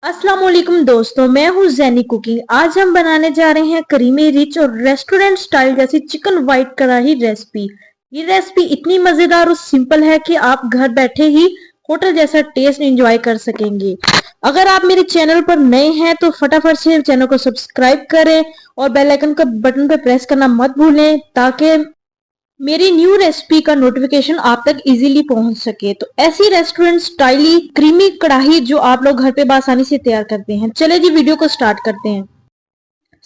अस्सलाम वालेकुम दोस्तों, मैं हूँ जैनी कुकिंग। आज हम बनाने जा रहे हैं करीमी रिच और रेस्टोरेंट स्टाइल जैसी चिकन वाइट कढ़ाई रेसिपी। ये रेसिपी इतनी मजेदार और सिंपल है कि आप घर बैठे ही होटल जैसा टेस्ट एंजॉय कर सकेंगे। अगर आप मेरे चैनल पर नए हैं तो फटाफट से चैनल को सब्सक्राइब करें और बेल आइकन का बटन पर प्रेस करना मत भूलें ताकि मेरी न्यू रेसिपी का नोटिफिकेशन आप तक इजीली पहुंच सके। तो ऐसी रेस्टोरेंट स्टाइली क्रीमी कढ़ाई जो आप लोग घर पे आसानी से तैयार करते हैं। चले जी वीडियो को स्टार्ट करते हैं।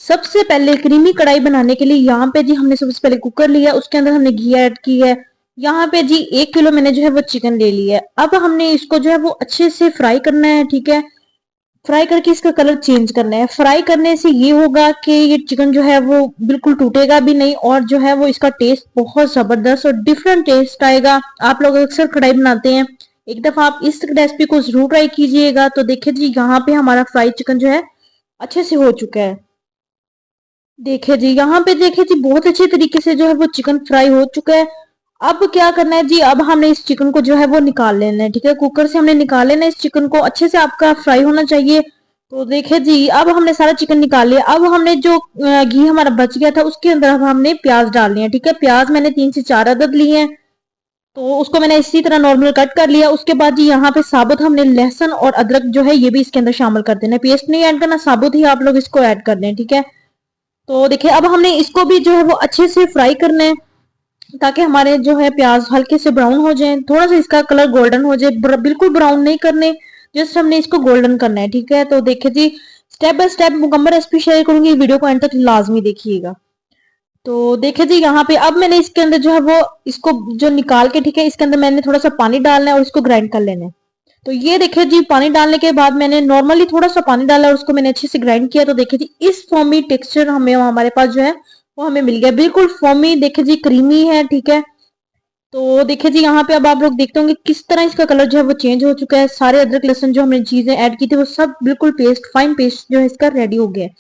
सबसे पहले क्रीमी कढ़ाई बनाने के लिए यहाँ पे जी हमने सबसे पहले कुकर लिया, उसके अंदर हमने घी ऐड की है। यहाँ पे जी 1 किलो मैंने जो है वो चिकन ले लिया है। अब हमने इसको जो है वो अच्छे से फ्राई करना है, ठीक है। फ्राई करके इसका कलर चेंज करना है। फ्राई करने से ये होगा कि ये चिकन जो है वो बिल्कुल टूटेगा भी नहीं और जो है वो इसका टेस्ट बहुत जबरदस्त और डिफरेंट टेस्ट आएगा। आप लोग अक्सर कढ़ाई बनाते हैं, एक दफा आप इस रेसिपी को जरूर ट्राई कीजिएगा। तो देखिए जी यहाँ पे हमारा फ्राई चिकन जो है अच्छे से हो चुका है। देखिए जी यहाँ पे देखिए जी बहुत अच्छे तरीके से जो है वो चिकन फ्राई हो चुका है। अब क्या करना है जी, अब हमने इस चिकन को जो है वो निकाल लेना है, ठीक है। कुकर से हमने निकाल लेना है इस चिकन को, अच्छे से आपका फ्राई होना चाहिए। तो देखिए जी अब हमने सारा चिकन निकाल लिया। अब हमने जो घी हमारा बच गया था उसके अंदर अब हमने प्याज डालनी है, ठीक है। प्याज मैंने 3 से 4 अदद लिए हैं, तो उसको मैंने इसी तरह नॉर्मल कट कर लिया। उसके बाद जी यहाँ पे साबुत हमने लहसुन और अदरक जो है ये भी इसके अंदर शामिल कर देना है। पेस्ट नहीं ऐड करना, साबुत ही आप लोग इसको ऐड कर दें, ठीक है। तो देखिए अब हमने इसको भी जो है वो अच्छे से फ्राई करना है ताकि हमारे जो है प्याज हल्के से ब्राउन हो जाए, थोड़ा सा इसका कलर गोल्डन हो जाए। बिल्कुल ब्राउन नहीं करने, जस्ट हमने इसको गोल्डन करना है, ठीक है। तो देखिए जी स्टेप बाय स्टेप मुकम्मल रेसिपी शेयर करूंगी, वीडियो को एंड तक लाजमी देखिएगा। तो देखिए जी यहाँ पे अब मैंने इसके अंदर जो है वो इसको जो निकाल के, ठीक है, इसके अंदर मैंने थोड़ा सा पानी डालना है और इसको ग्राइंड कर लेना है। तो ये देखिए जी पानी डालने के बाद मैंने नॉर्मली थोड़ा सा पानी डाला और उसको मैंने अच्छे से ग्राइंड किया। तो देखिए जी इस फॉर्मी टेक्सचर हमें हमारे पास जो है वो हमें मिल गया, बिल्कुल फॉर्मी, देखिए जी क्रीमी है, ठीक है। तो देखिए जी यहाँ पे अब आप लोग देखते होंगे किस तरह इसका कलर जो है वो चेंज हो चुका है। सारे अदरक लहसुन जो हमने चीजें ऐड की थी वो सब बिल्कुल पेस्ट, फाइन पेस्ट जो है इसका रेडी हो गया है।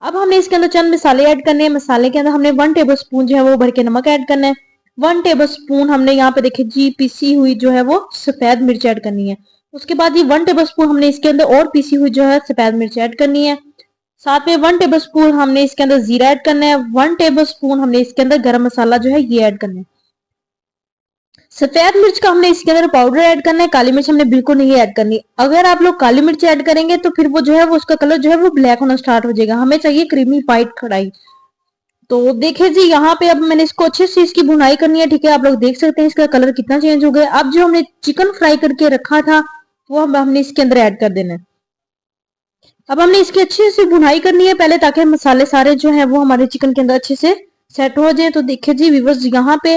अब हमने इसके अंदर चंद मसाले ऐड करने हैं। मसाले के अंदर हमने 1 टेबल स्पून जो है वो भर के नमक ऐड करना है। 1 टेबल स्पून हमने यहाँ पे देखिए जी पीसी हुई जो है वो सफेद मिर्च ऐड करनी है। उसके बाद ये 1 टेबल स्पून हमने इसके अंदर और पीसी हुई जो है सफेद मिर्च ऐड करनी है। साथ में 1 टेबल स्पून हमने इसके अंदर जीरा ऐड करना है। 1 टेबल स्पून हमने इसके अंदर गरम मसाला जो है ये ऐड करना है। सफेद मिर्च का हमने इसके अंदर पाउडर ऐड करना है, काली मिर्च हमने बिल्कुल नहीं ऐड करनी। अगर आप लोग काली मिर्च ऐड करेंगे तो फिर वो जो है वो उसका कलर जो है वो ब्लैक होना स्टार्ट हो जाएगा। हमें चाहिए क्रीमी व्हाइट कढ़ाई। तो देखिए जी यहाँ पे अब मैंने इसको अच्छे से इसकी भुनाई करनी है, ठीक है। आप लोग देख सकते हैं इसका कलर कितना चेंज हो गया। अब जो हमने चिकन फ्राई करके रखा था वो हमने इसके अंदर ऐड कर देना है। अब हमने इसकी अच्छे से भुनाई करनी है पहले, ताकि मसाले सारे जो है वो हमारे चिकन के अंदर अच्छे से सेट हो जाए। तो देखिए जी व्यूअर्स यहाँ पे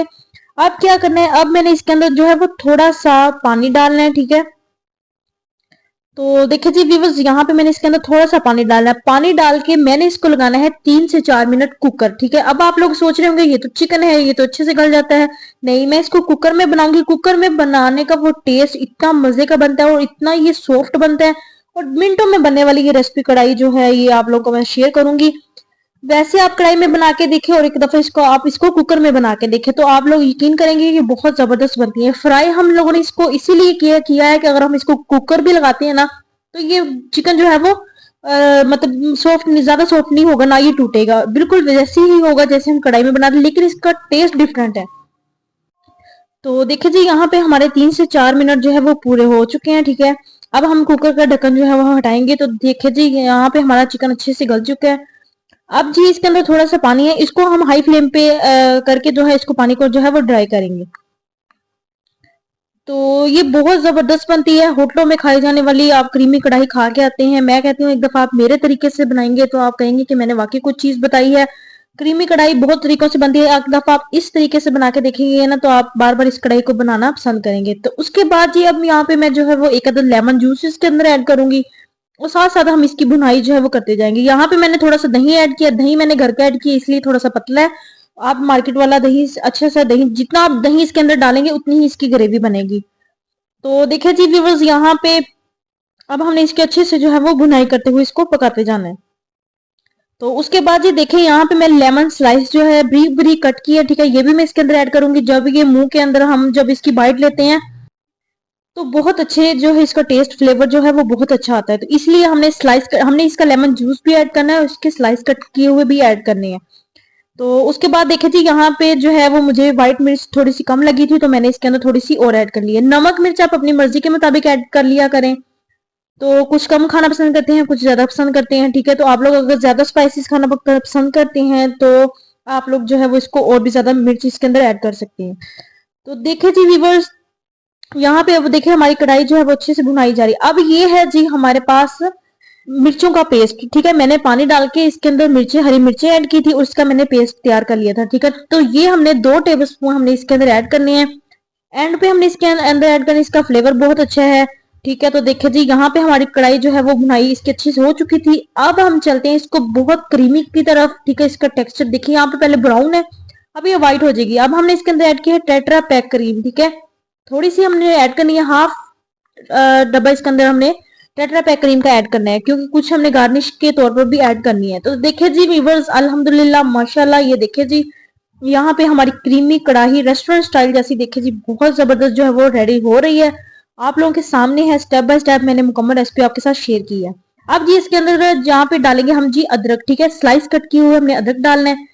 अब क्या करना है, अब मैंने इसके अंदर जो है वो थोड़ा सा पानी डालना है, ठीक है। तो देखिए जी व्यूअर्स यहाँ पे मैंने इसके अंदर थोड़ा सा पानी डालना है। पानी डाल के मैंने इसको लगाना है 3 से 4 मिनट कुकर, ठीक है। अब आप लोग सोच रहे होंगे ये तो चिकन है, ये तो अच्छे से गल जाता है। नहीं, मैं इसको कुकर में बनाऊंगी। कुकर में बनाने का वो टेस्ट इतना मजे का बनता है और इतना ये सॉफ्ट बनता है और मिनटों में बनने वाली ये रेसिपी कढ़ाई जो है ये आप लोगों को मैं शेयर करूंगी। वैसे आप कढ़ाई में बना के देखें और एक दफा इसको कुकर में बना के देखें तो आप लोग यकीन करेंगे कि बहुत जबरदस्त बनती है। फ्राई हम लोगों ने इसको इसीलिए किया है कि अगर हम इसको कुकर भी लगाते हैं ना तो ये चिकन जो है वो मतलब सॉफ्ट, ज्यादा सॉफ्ट नहीं होगा, ना ये टूटेगा, बिल्कुल वैसे ही होगा जैसे हम कढ़ाई में बनाते, लेकिन इसका टेस्ट डिफरेंट है। तो देखिए जी यहाँ पे हमारे 3 से 4 मिनट जो है वो पूरे हो चुके हैं, ठीक है। अब हम कुकर का ढक्कन जो है वो हटाएंगे। तो देखिए जी यहाँ पे हमारा चिकन अच्छे से गल चुका है। अब जी इसके अंदर थोड़ा सा पानी है, इसको हम हाई फ्लेम पे करके जो है इसको पानी को जो है वो ड्राई करेंगे। तो ये बहुत जबरदस्त बनती है, होटलों में खाई जाने वाली आप क्रीमी कढ़ाई खा के आते हैं। मैं कहती हूँ एक दफा आप मेरे तरीके से बनाएंगे तो आप कहेंगे कि मैंने वाकई कुछ चीज बताई है। क्रीमी कढ़ाई बहुत तरीकों से बनती है, एक दफा आप इस तरीके से बना के देखेंगे ना तो आप बार बार इस कढ़ाई को बनाना पसंद करेंगे। तो उसके बाद जी अब यहाँ पे मैं जो है वो एक अदद लेमन जूस इसके अंदर ऐड करूंगी और साथ साथ हम इसकी भुनाई जो है वो करते जाएंगे। यहाँ पे मैंने थोड़ा सा दही ऐड किया, दही मैंने घर का ऐड किया इसलिए थोड़ा सा पतला है। आप मार्केट वाला दही, अच्छा सा दही, जितना आप दही इसके अंदर डालेंगे उतनी ही इसकी ग्रेवी बनेगी। तो देखिए जी व्यूअर्स यहाँ पे अब हमने इसके अच्छे से जो है वो भुनाई करते हुए इसको पकाते जाना है। तो उसके बाद ये देखिए यहाँ पे मैं लेमन स्लाइस जो है ब्रीक ब्रीक कट की है, ठीक है। ये भी मैं इसके अंदर ऐड करूंगी। जब ये मुंह के अंदर हम जब इसकी बाइट लेते हैं तो बहुत अच्छे जो है इसका टेस्ट फ्लेवर जो है वो बहुत अच्छा आता है। तो इसलिए हमने इसका लेमन जूस भी ऐड करना है, उसके स्लाइस कट किए हुए भी ऐड करने हैं। तो उसके बाद देखे जी यहाँ पे जो है वो मुझे व्हाइट मिर्च थोड़ी सी कम लगी थी, तो मैंने इसके अंदर थोड़ी सी और ऐड कर ली है। नमक मिर्च आप अपनी मर्जी के मुताबिक ऐड कर लिया करें। तो कुछ कम खाना पसंद करते हैं, कुछ ज्यादा पसंद करते हैं, ठीक है। तो आप लोग अगर ज्यादा स्पाइसेस खाना पसंद करते हैं तो आप लोग जो है वो इसको और भी ज्यादा मिर्च इसके अंदर ऐड कर सकते हैं। तो देखे जी व्यूवर्स, यहाँ पे अब देखिए हमारी कढ़ाई जो है वो अच्छे से भुनाई जा रही है। अब ये है जी हमारे पास मिर्चों का पेस्ट, ठीक है। मैंने पानी डाल के इसके अंदर हरी मिर्चें ऐड की थी और इसका मैंने पेस्ट तैयार कर लिया था, ठीक है। तो ये हमने 2 टेबलस्पून हमने इसके अंदर ऐड करने हैं। एंड पे हमने इसके अंदर ऐड करने, इसका फ्लेवर बहुत अच्छा है, ठीक है। तो देखिए जी यहाँ पे हमारी कढ़ाई जो है वो भुनाई इसकी अच्छी से हो चुकी थी। अब हम चलते हैं इसको बहुत क्रीमी की तरफ, ठीक है। इसका टेक्सचर देखिए यहाँ पे पहले ब्राउन है, अब ये व्हाइट हो जाएगी। अब हमने इसके अंदर ऐड किया है टेट्रा पैक क्रीम, ठीक है। थोड़ी सी हमने ऐड करनी है, हाफ डब्बा इसके अंदर हमने टेट्रा पैक क्रीम का ऐड करना है, क्योंकि कुछ हमने गार्निश के तौर पर भी ऐड करनी है। तो देखिए जी व्यूअर्स, अल्हम्दुलिल्लाह माशाल्लाह, ये देखिए जी यहाँ पे हमारी क्रीमी कढ़ाई रेस्टोरेंट स्टाइल जैसी देखिए जी बहुत जबरदस्त जो है वो रेडी हो रही है। आप लोगों के सामने है, स्टेप बाय स्टेप मैंने मुकम्मल रेसिपी आपके साथ शेयर की है। अब जी इसके अंदर जहाँ पे डालेंगे हम जी अदरक, ठीक है। स्लाइस कट किए हुए हमने अदरक डालना है,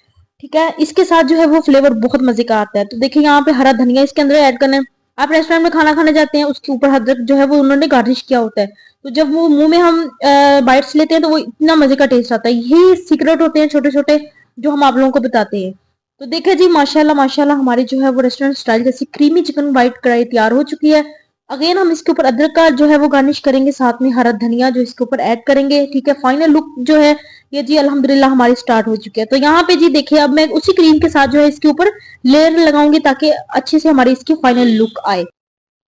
ठीक है। इसके साथ जो है वो फ्लेवर बहुत मजे का आता है। तो देखिए यहाँ पे हरा धनिया इसके अंदर ऐड करना है। आप रेस्टोरेंट में खाना खाने जाते हैं, उसके ऊपर अदरक जो है वो उन्होंने गार्निश किया होता है, तो जब वो मुंह में हम बाइट्स लेते हैं तो वो इतना मजे का टेस्ट आता है। यही सीक्रेट होते हैं छोटे छोटे जो हम आप लोगों को बताते हैं। तो देखिए जी माशाल्लाह माशाल्लाह हमारी जो है वो रेस्टोरेंट स्टाइल जैसी क्रीमी चिकन वाइट कढ़ाई तैयार हो चुकी है। अगेन हम इसके ऊपर अदरक का जो है वो गार्निश करेंगे, साथ में हरा धनिया जो इसके ऊपर ऐड करेंगे, ठीक है। फाइनल लुक जो है ये जी अल्हम्दुलिल्लाह हमारी स्टार्ट हो चुकी है। तो यहाँ पे जी देखिए अब मैं उसी क्रीम के साथ जो है इसके ऊपर लेयर लगाऊंगी ताकि अच्छे से हमारी इसकी फाइनल लुक आए।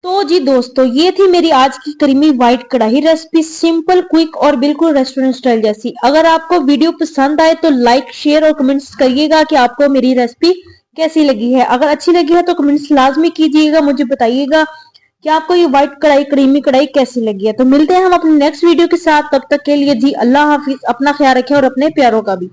तो जी दोस्तों, ये थी मेरी आज की क्रीमी व्हाइट कढ़ाई रेसिपी, सिंपल क्विक और बिल्कुल रेस्टोरेंट स्टाइल जैसी। अगर आपको वीडियो पसंद आए तो लाइक शेयर और कमेंट्स करिएगा कि आपको मेरी रेसिपी कैसी लगी है। अगर अच्छी लगी है तो कमेंट्स लाजमी कीजिएगा, मुझे बताइएगा कि आपको ये व्हाइट कढ़ाई क्रीमी कढ़ाई कैसी लगी है। तो मिलते हैं हम अपने नेक्स्ट वीडियो के साथ, तब तक के लिए जी अल्लाह हाफिज, अपना ख्याल रखें और अपने प्यारों का भी।